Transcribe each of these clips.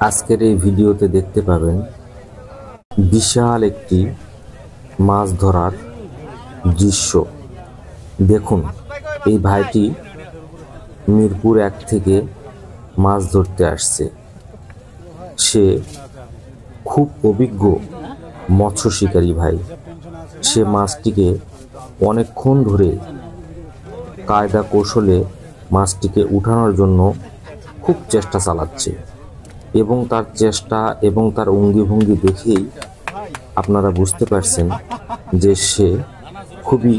আজকের এই ভিডিওতে দেখতে পাবেন বিশাল একটি মাছ ধরার দৃশ্য। দেখুন, এই ভাইটি মিরপুর 1 থেকে মাছ ধরতে আসছে। সে খুব অভিজ্ঞ মৎস্য শিকারী ভাই। সে মাছটিকে অনেকক্ষণ ধরে কায়দা কৌশলে মাছটিকে উঠানোর জন্য খুব চেষ্টা চালাচ্ছে এবং তার চেষ্টা এবং তার অঙ্গিভঙ্গি দেখেই আপনারা বুঝতে পারছেন যে সে খুবই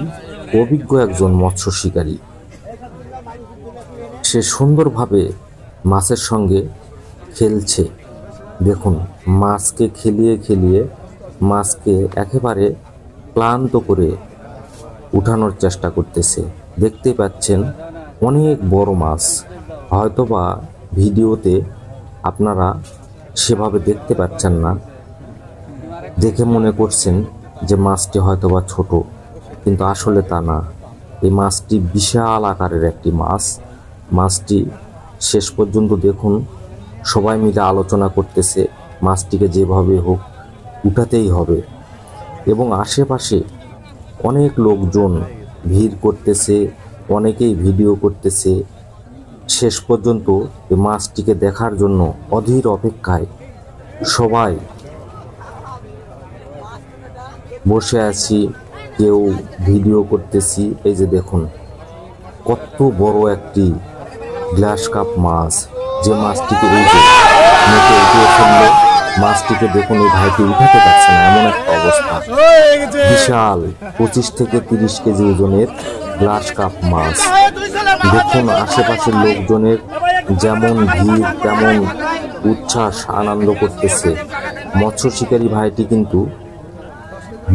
অভিজ্ঞ একজন মৎস্য শিকারী। সে সুন্দরভাবে মাছের সঙ্গে খেলছে। দেখুন, মাছকে খেলিয়ে খেলিয়ে মাছকে একেবারে ক্লান্ত করে উঠানোর চেষ্টা করতেছে। দেখতেই পাচ্ছেন অনেক বড় মাছ, হয়তোবা ভিডিওতে আপনারা সেভাবে দেখতে পাচ্ছেন না, দেখে মনে করছেন যে মাছটি হয়তোবা ছোট, কিন্তু আসলে তা না। এই মাছটি বিশাল আকারের একটি মাছ। মাছটি শেষ পর্যন্ত দেখুন সবাই মিলে আলোচনা করতেছে মাছটিকে যেভাবে হোক উঠাতেই হবে, এবং আশেপাশে অনেক লোকজন ভিড় করতেছে, অনেকেই ভিডিও করতেছে। শেষ পর্যন্ত এই মাছটিকে দেখার জন্য অধীর অপেক্ষায় সবাই বসে আছি, কেউ ভিডিও করতেছি। এই যে দেখুন কত বড় একটি গ্লাস কাপ মাছ, যে মাছটিকে এই যে মেটে উঠিয়ে ফেললো। মাছটিকে দেখুন, এই ভাইটি উঠাতে পারছে না, এমন একটা অবস্থা। বিশাল 25 থেকে 30 কেজি ওজনের গ্লাস কাপ মাছ। দেখুন আশেপাশের লোকজনের যেমন ভিড় তেমন উচ্ছ্বাস, আনন্দ করতেছে। মৎস্য শিকারী ভাইটি কিন্তু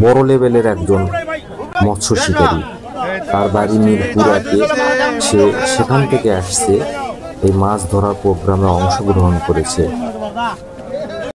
বড় লেভেলের একজন মৎস্য শিকারী। তার বাড়ি মিরপুর 1-এ। সে সেখান থেকে আসছে, এই মাছ ধরার প্রোগ্রামে অংশগ্রহণ করেছে।